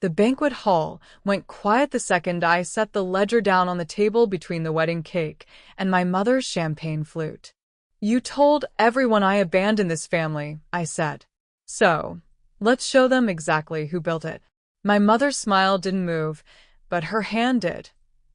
The banquet hall went quiet the second I set the ledger down on the table between the wedding cake and my mother's champagne flute. "You told everyone I abandoned this family," I said. "So, let's show them exactly who built it." My mother's smile didn't move, but her hand did.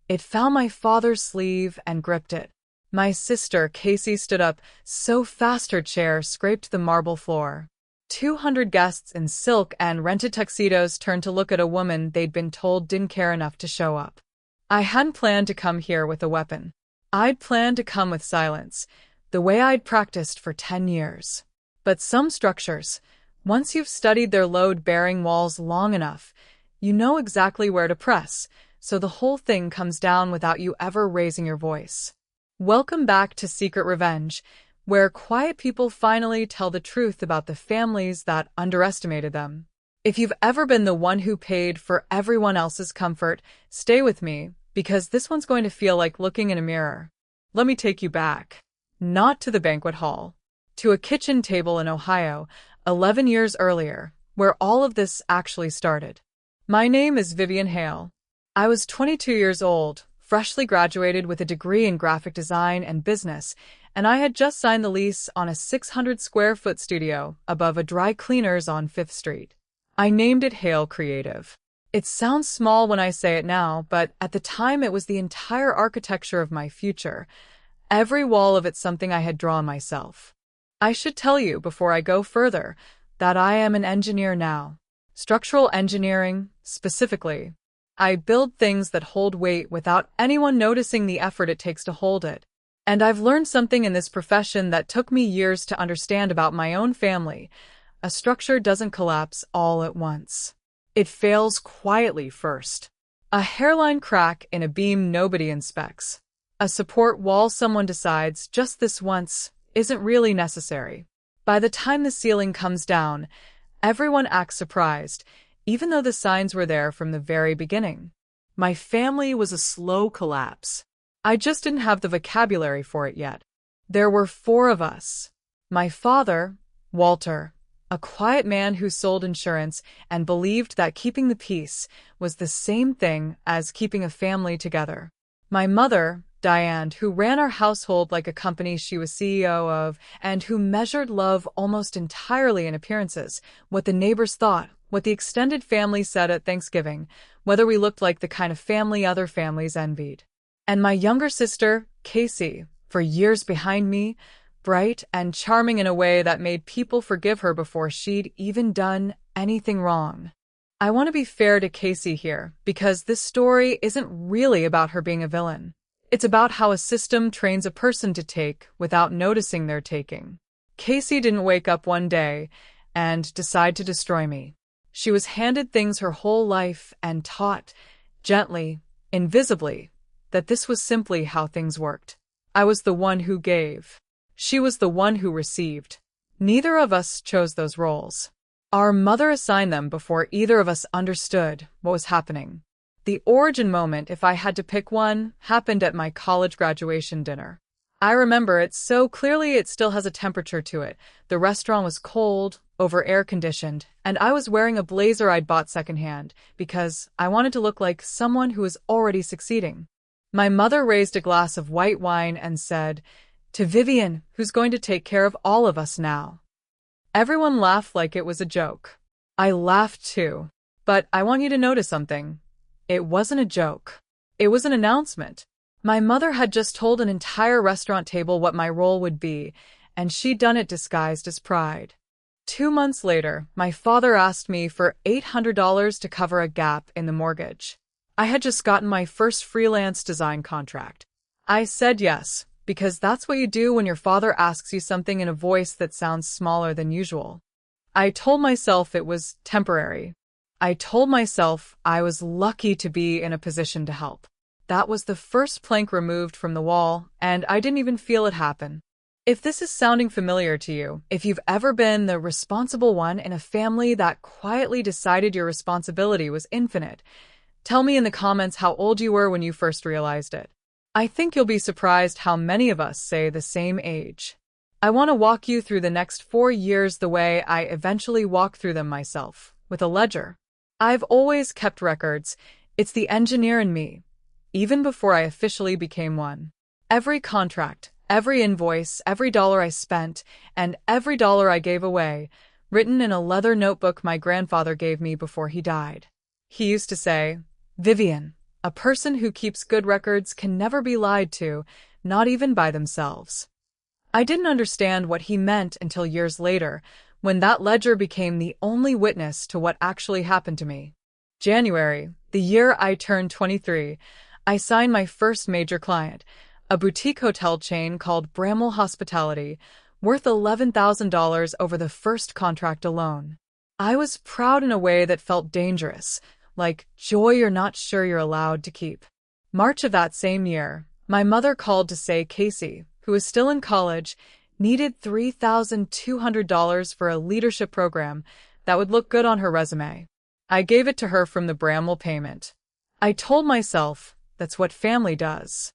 It found my father's sleeve and gripped it. My sister, Casey, stood up so fast her chair scraped the marble floor. 200 guests in silk and rented tuxedos turned to look at a woman they'd been told didn't care enough to show up. I hadn't planned to come here with a weapon. I'd planned to come with silence, the way I'd practiced for 10 years. But some structures, once you've studied their load-bearing walls long enough, you know exactly where to press, so the whole thing comes down without you ever raising your voice. Welcome back to Secret Revenge, where quiet people finally tell the truth about the families that underestimated them. If you've ever been the one who paid for everyone else's comfort, stay with me, because this one's going to feel like looking in a mirror. Let me take you back. Not to the banquet hall. To a kitchen table in Ohio, 11 years earlier, where all of this actually started. My name is Vivian Hale. I was 22 years old, freshly graduated with a degree in graphic design and business, and I had just signed the lease on a 600-square-foot studio above a dry cleaner's on 5th Street. I named it Hale Creative. It sounds small when I say it now, but at the time it was the entire architecture of my future. Every wall of it something I had drawn myself. I should tell you, before I go further, that I am an engineer now. Structural engineering, specifically. I build things that hold weight without anyone noticing the effort it takes to hold it. And I've learned something in this profession that took me years to understand about my own family. A structure doesn't collapse all at once. It fails quietly first. A hairline crack in a beam nobody inspects. A support wall someone decides just this once isn't really necessary. By the time the ceiling comes down, everyone acts surprised, even though the signs were there from the very beginning. My family was a slow collapse. I just didn't have the vocabulary for it yet. There were 4 of us. My father, Walter, a quiet man who sold insurance and believed that keeping the peace was the same thing as keeping a family together. My mother, Diane, who ran our household like a company she was CEO of and who measured love almost entirely in appearances, what the neighbors thought, what the extended family said at Thanksgiving, whether we looked like the kind of family other families envied. And my younger sister, Casey, for years behind me, bright and charming in a way that made people forgive her before she'd even done anything wrong. I want to be fair to Casey here, because this story isn't really about her being a villain. It's about how a system trains a person to take without noticing they're taking. Casey didn't wake up one day and decide to destroy me. She was handed things her whole life and taught, gently, invisibly, that this was simply how things worked. I was the one who gave. She was the one who received. Neither of us chose those roles. Our mother assigned them before either of us understood what was happening. The origin moment, if I had to pick one, happened at my college graduation dinner. I remember it so clearly it still has a temperature to it. The restaurant was cold, over-air-conditioned, and I was wearing a blazer I'd bought secondhand because I wanted to look like someone who was already succeeding. My mother raised a glass of white wine and said, "To Vivian, who's going to take care of all of us now." Everyone laughed like it was a joke. I laughed too. But I want you to notice something. It wasn't a joke. It was an announcement. My mother had just told an entire restaurant table what my role would be, and she'd done it disguised as pride. 2 months later, my father asked me for $800 to cover a gap in the mortgage. I had just gotten my first freelance design contract. I said yes, because that's what you do when your father asks you something in a voice that sounds smaller than usual. I told myself it was temporary. I told myself I was lucky to be in a position to help. That was the first plank removed from the wall, and I didn't even feel it happen. If this is sounding familiar to you, if you've ever been the responsible one in a family that quietly decided your responsibility was infinite, tell me in the comments how old you were when you first realized it. I think you'll be surprised how many of us say the same age. I want to walk you through the next 4 years the way I eventually walked through them myself, with a ledger. I've always kept records. It's the engineer in me, even before I officially became one. Every contract, every invoice, every dollar I spent, and every dollar I gave away, written in a leather notebook my grandfather gave me before he died. He used to say, "Vivian, a person who keeps good records can never be lied to, not even by themselves." I didn't understand what he meant until years later, when that ledger became the only witness to what actually happened to me. January, the year I turned 23, I signed my first major client, a boutique hotel chain called Bramwell Hospitality, worth $11,000 over the first contract alone. I was proud in a way that felt dangerous, like joy you're not sure you're allowed to keep. March of that same year, my mother called to say Casey, who was still in college, needed $3,200 for a leadership program that would look good on her resume. I gave it to her from the Bramwell payment. I told myself, that's what family does.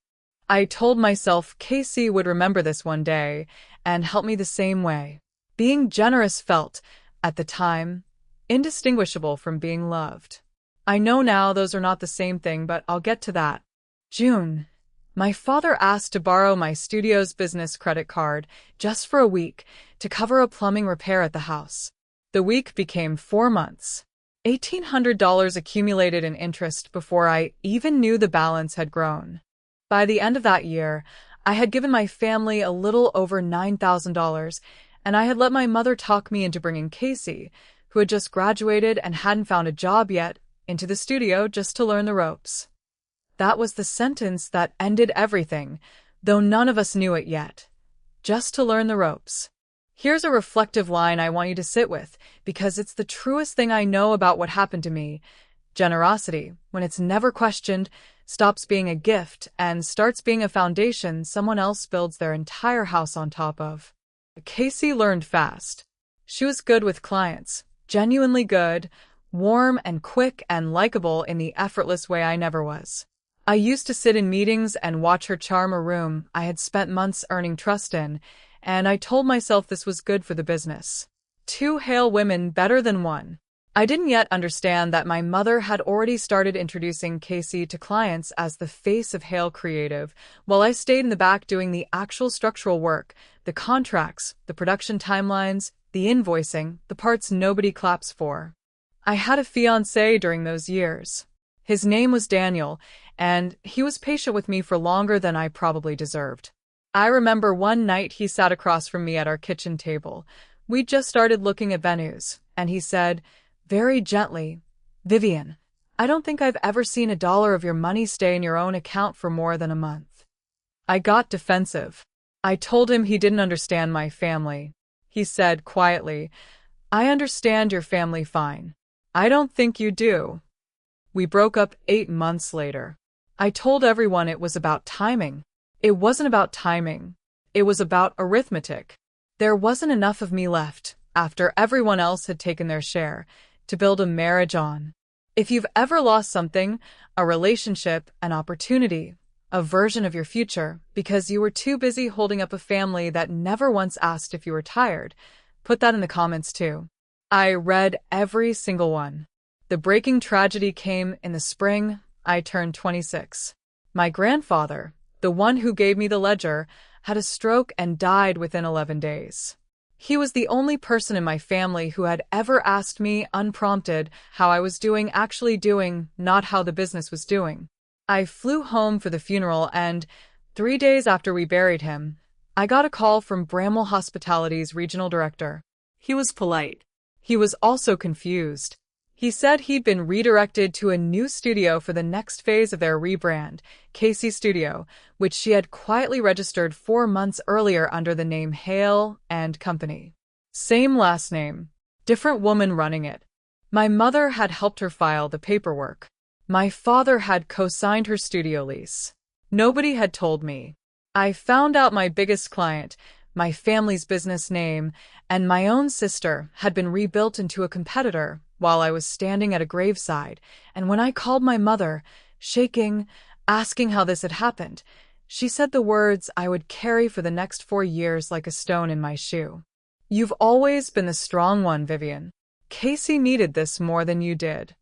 I told myself Casey would remember this one day and help me the same way. Being generous felt, at the time, indistinguishable from being loved. I know now those are not the same thing, but I'll get to that. June. My father asked to borrow my studio's business credit card just for a week to cover a plumbing repair at the house. The week became 4 months. $1,800 accumulated in interest before I even knew the balance had grown. By the end of that year, I had given my family a little over $9,000, and I had let my mother talk me into bringing Casey, who had just graduated and hadn't found a job yet, into the studio just to learn the ropes. That was the sentence that ended everything, though none of us knew it yet. Just to learn the ropes. Here's a reflective line I want you to sit with, because it's the truest thing I know about what happened to me. Generosity, when it's never questioned, stops being a gift and starts being a foundation someone else builds their entire house on top of. Casey learned fast. She was good with clients, genuinely good, warm and quick and likable in the effortless way I never was. I used to sit in meetings and watch her charm a room I had spent months earning trust in, and I told myself this was good for the business. 2 Hale women better than one. I didn't yet understand that my mother had already started introducing Casey to clients as the face of Hale Creative, while I stayed in the back doing the actual structural work, the contracts, the production timelines, the invoicing, the parts nobody claps for. I had a fiancé during those years. His name was Daniel, and he was patient with me for longer than I probably deserved. I remember one night he sat across from me at our kitchen table. We'd just started looking at venues, and he said, very gently, "Vivian, I don't think I've ever seen $1 of your money stay in your own account for more than a month." I got defensive. I told him he didn't understand my family. He said quietly, "I understand your family fine. I don't think you do." We broke up 8 months later. I told everyone it was about timing. It wasn't about timing. It was about arithmetic. There wasn't enough of me left, after everyone else had taken their share, to build a marriage on. If you've ever lost something, a relationship, an opportunity, a version of your future, because you were too busy holding up a family that never once asked if you were tired, put that in the comments too. I read every single one. The breaking tragedy came in the spring. I turned 26. My grandfather, the one who gave me the ledger, had a stroke and died within 11 days. He was the only person in my family who had ever asked me, unprompted, how I was doing, actually doing, not how the business was doing. I flew home for the funeral, and 3 days after we buried him, I got a call from Bramwell Hospitality's regional director. He was polite. He was also confused. He said he'd been redirected to a new studio for the next phase of their rebrand, Casey Studio, which she had quietly registered 4 months earlier under the name Hale and Company. Same last name, different woman running it. My mother had helped her file the paperwork. My father had co-signed her studio lease. Nobody had told me. I found out my biggest client, my family's business name, and my own sister had been rebuilt into a competitor while I was standing at a graveside, and when I called my mother, shaking, asking how this had happened, she said the words I would carry for the next 4 years like a stone in my shoe. "You've always been the strong one, Vivian. Casey needed this more than you did."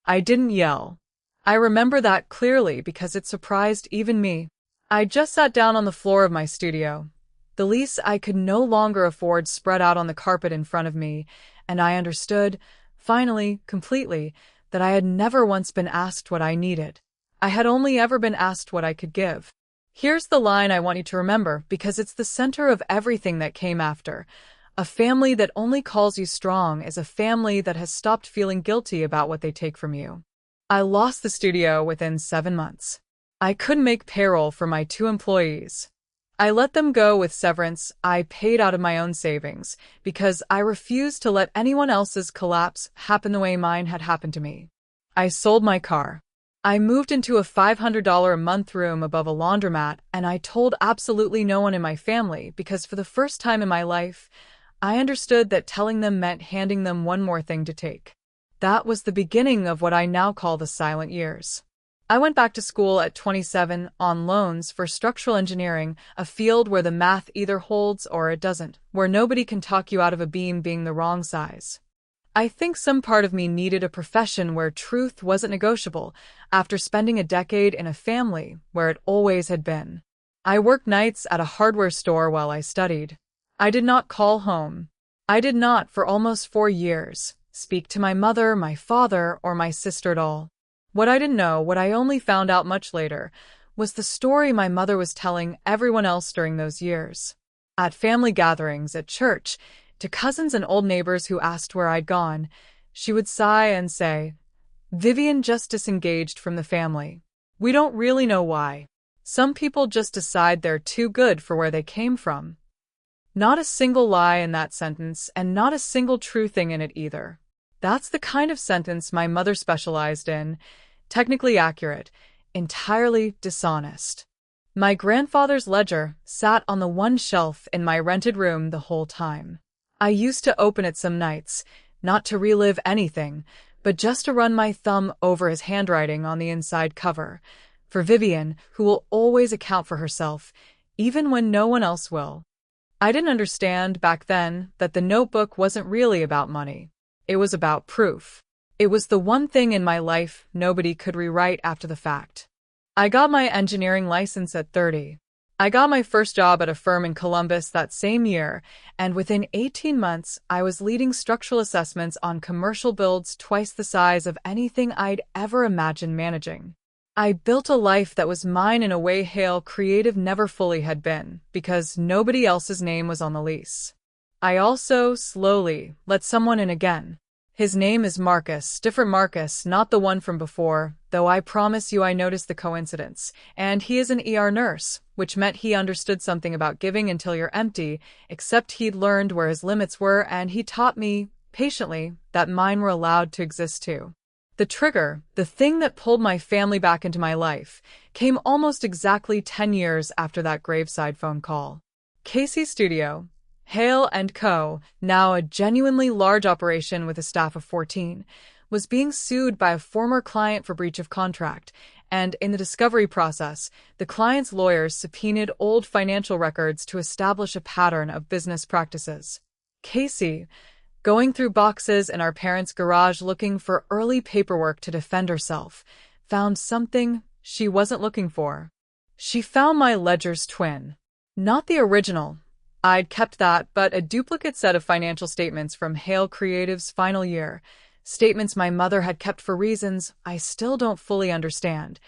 I didn't yell. I remember that clearly because it surprised even me. I just sat down on the floor of my studio. The lease I could no longer afford spread out on the carpet in front of me, and I understood, finally, completely, that I had never once been asked what I needed. I had only ever been asked what I could give. Here's the line I want you to remember because it's the center of everything that came after. A family that only calls you strong is a family that has stopped feeling guilty about what they take from you. I lost the studio within 7 months. I couldn't make payroll for my 2 employees. I let them go with severance I paid out of my own savings because I refused to let anyone else's collapse happen the way mine had happened to me. I sold my car. I moved into a $500 a month room above a laundromat, and I told absolutely no one in my family because for the first time in my life, I understood that telling them meant handing them one more thing to take. That was the beginning of what I now call the silent years. I went back to school at 27 on loans for structural engineering, a field where the math either holds or it doesn't, where nobody can talk you out of a beam being the wrong size. I think some part of me needed a profession where truth wasn't negotiable after spending a decade in a family where it always had been. I worked nights at a hardware store while I studied. I did not call home. I did not, for almost 4 years, speak to my mother, my father, or my sister at all. What I didn't know, what I only found out much later, was the story my mother was telling everyone else during those years. At family gatherings, at church, to cousins and old neighbors who asked where I'd gone, she would sigh and say, "Vivian just disengaged from the family. We don't really know why. Some people just decide they're too good for where they came from." Not a single lie in that sentence, and not a single true thing in it either. That's the kind of sentence my mother specialized in, technically accurate, entirely dishonest. My grandfather's ledger sat on the one shelf in my rented room the whole time. I used to open it some nights, not to relive anything, but just to run my thumb over his handwriting on the inside cover. For Vivian, who will always account for herself, even when no one else will. I didn't understand back then that the notebook wasn't really about money. It was about proof. It was the one thing in my life nobody could rewrite after the fact. I got my engineering license at 30. I got my first job at a firm in Columbus that same year, and within 18 months, I was leading structural assessments on commercial builds twice the size of anything I'd ever imagined managing. I built a life that was mine in a way Hale Creative never fully had been, because nobody else's name was on the lease. I also, slowly, let someone in again. His name is Marcus, different Marcus, not the one from before, though I promise you I noticed the coincidence. And he is an ER nurse, which meant he understood something about giving until you're empty, except he'd learned where his limits were, and he taught me, patiently, that mine were allowed to exist too. The trigger, the thing that pulled my family back into my life, came almost exactly 10 years after that graveside phone call. Casey's studio, Hale & Co., now a genuinely large operation with a staff of 14, was being sued by a former client for breach of contract, and in the discovery process, the client's lawyers subpoenaed old financial records to establish a pattern of business practices. Casey, going through boxes in our parents' garage looking for early paperwork to defend herself, found something she wasn't looking for. She found my ledger's twin. Not the original. I'd kept that, but a duplicate set of financial statements from Hale Creative's final year. Statements my mother had kept for reasons I still don't fully understand.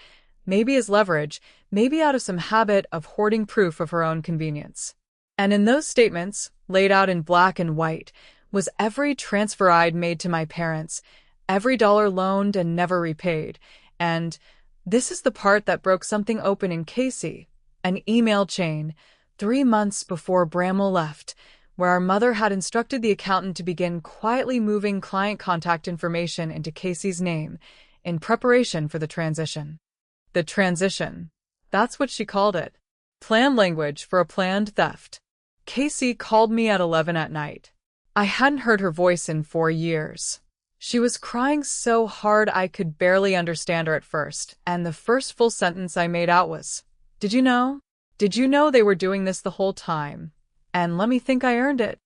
Maybe as leverage, maybe out of some habit of hoarding proof of her own convenience. And in those statements, laid out in black and white, was every transfer I'd made to my parents, every dollar loaned and never repaid. And this is the part that broke something open in Casey, an email chain, 3 months before Bramwell left, where our mother had instructed the accountant to begin quietly moving client contact information into Casey's name in preparation for the transition. The transition. That's what she called it. Planned language for a planned theft. Casey called me at 11 at night. I hadn't heard her voice in 4 years. She was crying so hard I could barely understand her at first, and the first full sentence I made out was, "Did you know? Did you know they were doing this the whole time? And let me think I earned it."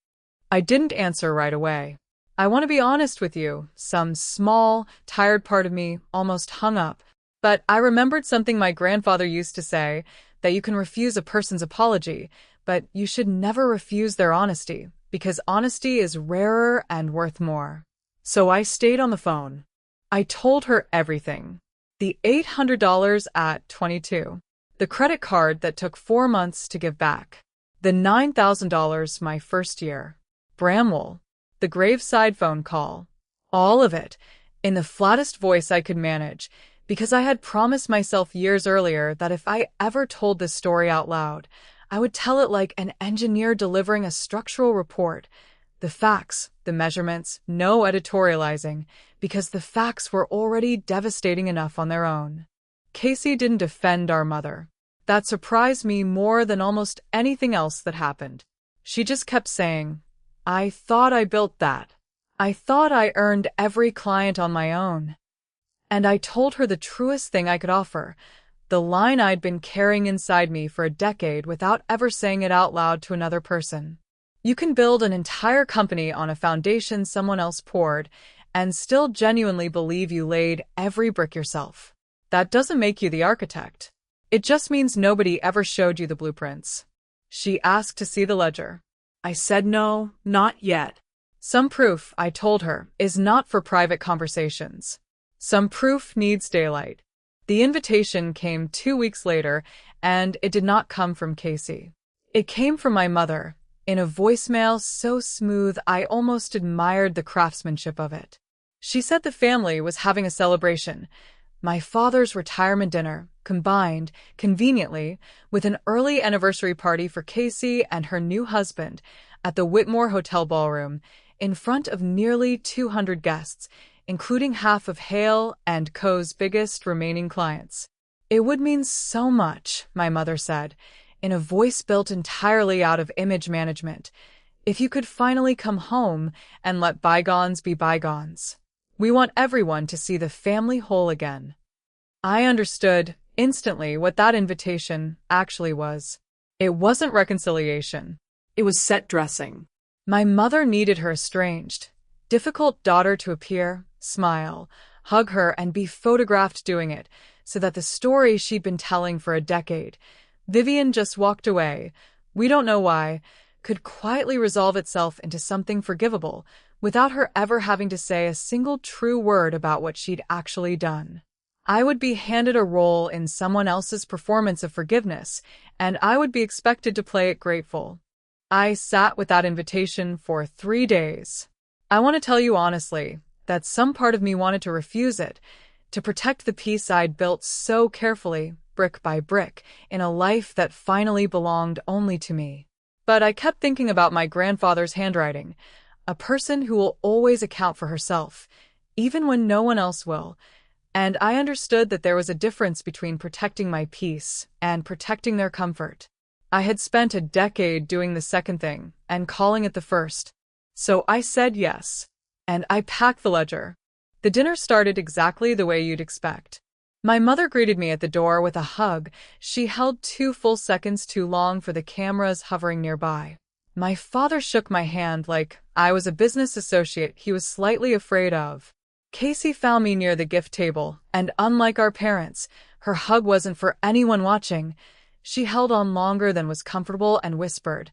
I didn't answer right away. I want to be honest with you. Some small, tired part of me almost hung up. But I remembered something my grandfather used to say, that you can refuse a person's apology, but you should never refuse their honesty, because honesty is rarer and worth more. So I stayed on the phone. I told her everything. The $800 at 22. The credit card that took 4 months to give back. The $9,000 my first year. Bramwell. The graveside phone call. All of it, in the flattest voice I could manage, because I had promised myself years earlier that if I ever told this story out loud, I would tell it like an engineer delivering a structural report. The facts, the measurements, no editorializing, because the facts were already devastating enough on their own. Casey didn't defend our mother. That surprised me more than almost anything else that happened. She just kept saying, "I thought I built that. I thought I earned every client on my own." And I told her the truest thing I could offer, the line I'd been carrying inside me for a decade without ever saying it out loud to another person. You can build an entire company on a foundation someone else poured and still genuinely believe you laid every brick yourself. That doesn't make you the architect. It just means nobody ever showed you the blueprints. She asked to see the ledger. I said no, not yet. Some proof, I told her, is not for private conversations. Some proof needs daylight. The invitation came 2 weeks later, and it did not come from Casey. It came from my mother, in a voicemail so smooth I almost admired the craftsmanship of it. She said the family was having a celebration, my father's retirement dinner, combined, conveniently, with an early anniversary party for Casey and her new husband at the Whitmore Hotel ballroom, in front of nearly 200 guests, including half of Hale & Co.'s biggest remaining clients. It would mean so much, my mother said, in a voice built entirely out of image management, if you could finally come home and let bygones be bygones. We want everyone to see the family whole again. I understood instantly what that invitation actually was. It wasn't reconciliation. It was set dressing. My mother needed her estranged, difficult daughter to appear, smile, hug her, and be photographed doing it, so that the story she'd been telling for a decade, Vivian just walked away, we don't know why, could quietly resolve itself into something forgivable, without her ever having to say a single true word about what she'd actually done. I would be handed a role in someone else's performance of forgiveness, and I would be expected to play it grateful. I sat with that invitation for 3 days. I want to tell you honestly that some part of me wanted to refuse it, to protect the peace I'd built so carefully, brick by brick, in a life that finally belonged only to me. But I kept thinking about my grandfather's handwriting, a person who will always account for herself, even when no one else will, and I understood that there was a difference between protecting my peace and protecting their comfort. I had spent a decade doing the second thing and calling it the first. So I said yes, and I packed the ledger. The dinner started exactly the way you'd expect. My mother greeted me at the door with a hug. She held 2 full seconds too long for the cameras hovering nearby. My father shook my hand like I was a business associate he was slightly afraid of. Casey found me near the gift table, and unlike our parents, her hug wasn't for anyone watching. She held on longer than was comfortable and whispered,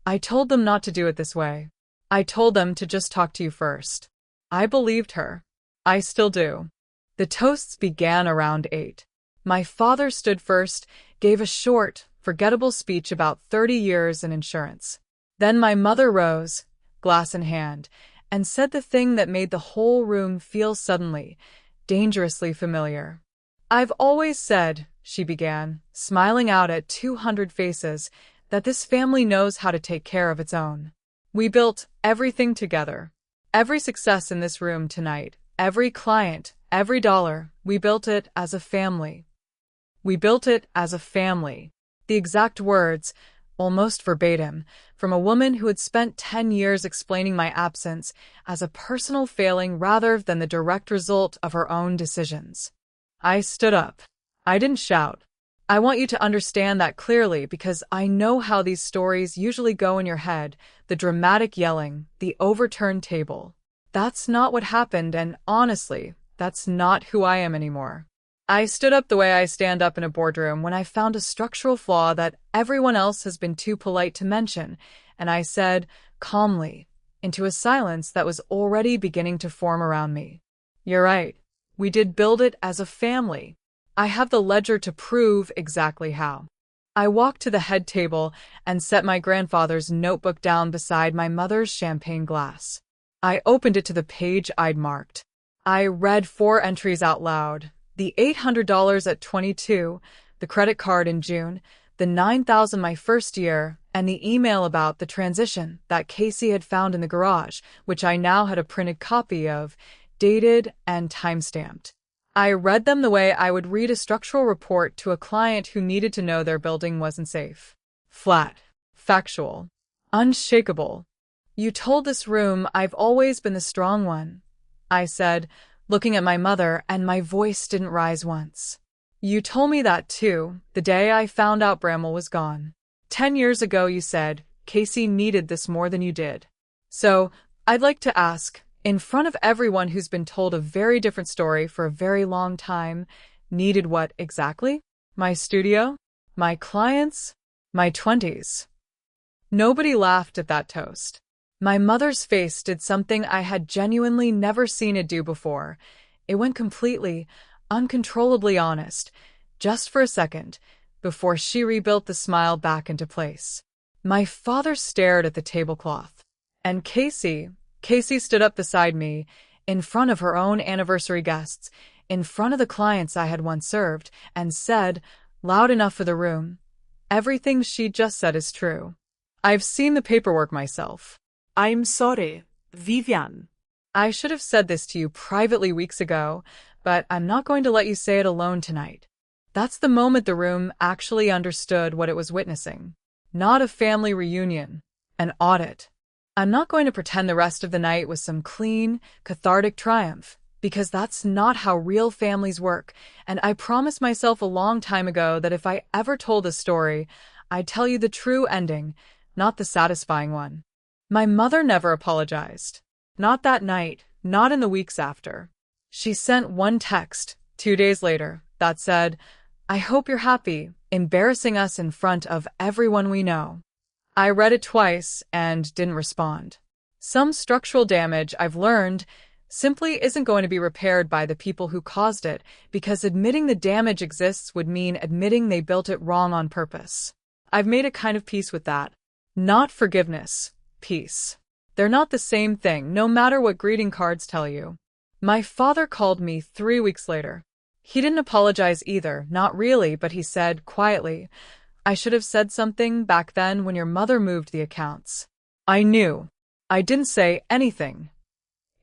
"I told them not to do it this way. I told them to just talk to you first." I believed her. I still do. The toasts began around 8. My father stood first, gave a short, forgettable speech about 30 years in insurance. Then my mother rose, glass in hand, and said the thing that made the whole room feel suddenly, dangerously familiar. "I've always said," she began, smiling out at 200 faces, "that this family knows how to take care of its own. We built everything together. Every success in this room tonight, every client, every dollar, we built it as a family. We built it as a family." The exact words, almost verbatim, from a woman who had spent 10 years explaining my absence as a personal failing rather than the direct result of her own decisions. I stood up. I didn't shout. I want you to understand that clearly because I know how these stories usually go in your head, the dramatic yelling, the overturned table. That's not what happened, and honestly, that's not who I am anymore. I stood up the way I stand up in a boardroom when I found a structural flaw that everyone else has been too polite to mention, and I said, calmly, into a silence that was already beginning to form around me. You're right. We did build it as a family. I have the ledger to prove exactly how. I walked to the head table and set my grandfather's notebook down beside my mother's champagne glass. I opened it to the page I'd marked. I read 4 entries out loud. The $800 at 22, the credit card in June, the $9,000 my first year, and the email about the transition that Casey had found in the garage, which I now had a printed copy of, dated and time-stamped. I read them the way I would read a structural report to a client who needed to know their building wasn't safe. Flat. Factual. Unshakable. You told this room I've always been the strong one, I said, looking at my mother, and my voice didn't rise once. You told me that too, the day I found out Bramwell was gone. 10 years ago you said Casey needed this more than you did. So, I'd like to ask, in front of everyone who's been told a very different story for a very long time, needed what exactly? My studio? My clients? My 20s? Nobody laughed at that toast. My mother's face did something I had genuinely never seen it do before. It went completely, uncontrollably honest, just for a second, before she rebuilt the smile back into place. My father stared at the tablecloth. And Casey stood up beside me, in front of her own anniversary guests, in front of the clients I had once served, and said, loud enough for the room, everything she just said is true. I've seen the paperwork myself. I'm sorry, Vivian. I should have said this to you privately weeks ago, but I'm not going to let you say it alone tonight. That's the moment the room actually understood what it was witnessing. Not a family reunion. An audit. I'm not going to pretend the rest of the night was some clean, cathartic triumph, because that's not how real families work, and I promised myself a long time ago that if I ever told a story, I'd tell you the true ending, not the satisfying one. My mother never apologized. Not that night, not in the weeks after. She sent one text, 2 days later, that said, I hope you're happy, embarrassing us in front of everyone we know. I read it twice and didn't respond. Some structural damage, I've learned, simply isn't going to be repaired by the people who caused it, because admitting the damage exists would mean admitting they built it wrong on purpose. I've made a kind of peace with that. Not forgiveness. Peace. They're not the same thing, no matter what greeting cards tell you. My father called me 3 weeks later. He didn't apologize either, not really, but he said, quietly, I should have said something back then when your mother moved the accounts. I knew. I didn't say anything.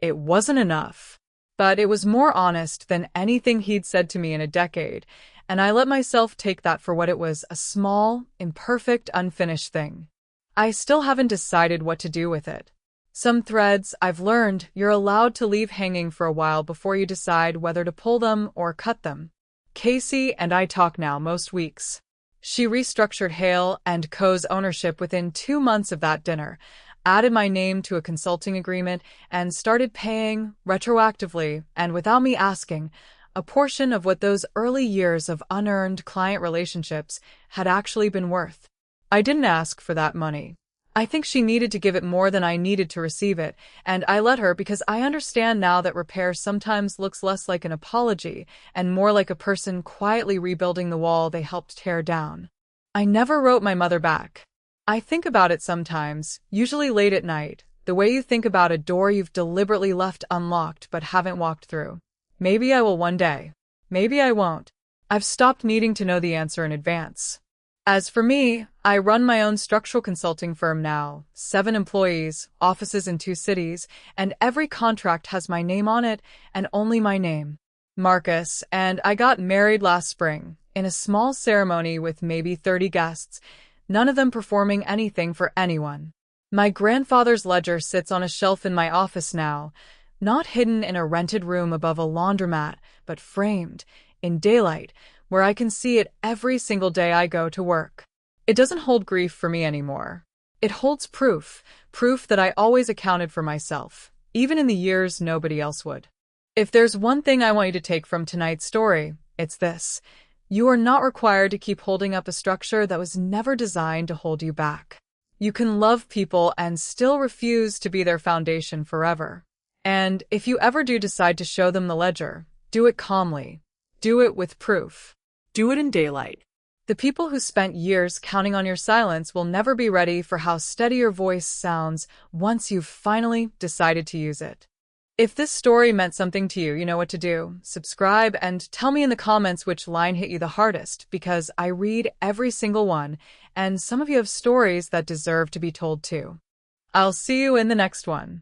It wasn't enough. But it was more honest than anything he'd said to me in a decade, and I let myself take that for what it was, a small, imperfect, unfinished thing. I still haven't decided what to do with it. Some threads, I've learned, you're allowed to leave hanging for a while before you decide whether to pull them or cut them. Casey and I talk now most weeks. She restructured Hale & Co.'s ownership within 2 months of that dinner, added my name to a consulting agreement, and started paying, retroactively, and without me asking, a portion of what those early years of unearned client relationships had actually been worth. I didn't ask for that money. I think she needed to give it more than I needed to receive it, and I let her because I understand now that repair sometimes looks less like an apology and more like a person quietly rebuilding the wall they helped tear down. I never wrote my mother back. I think about it sometimes, usually late at night, the way you think about a door you've deliberately left unlocked but haven't walked through. Maybe I will one day. Maybe I won't. I've stopped needing to know the answer in advance. As for me, I run my own structural consulting firm now, 7 employees, offices in 2 cities, and every contract has my name on it and only my name. Marcus, and I got married last spring, in a small ceremony with maybe 30 guests, none of them performing anything for anyone. My grandfather's ledger sits on a shelf in my office now, not hidden in a rented room above a laundromat, but framed, in daylight, where I can see it every single day I go to work. It doesn't hold grief for me anymore. It holds proof that I always accounted for myself, even in the years nobody else would. If there's one thing I want you to take from tonight's story, it's this. You are not required to keep holding up a structure that was never designed to hold you back. You can love people and still refuse to be their foundation forever. And if you ever do decide to show them the ledger, do it calmly. Do it with proof. Do it in daylight. The people who spent years counting on your silence will never be ready for how steady your voice sounds once you've finally decided to use it. If this story meant something to you, you know what to do. Subscribe and tell me in the comments which line hit you the hardest, because I read every single one, and some of you have stories that deserve to be told too. I'll see you in the next one.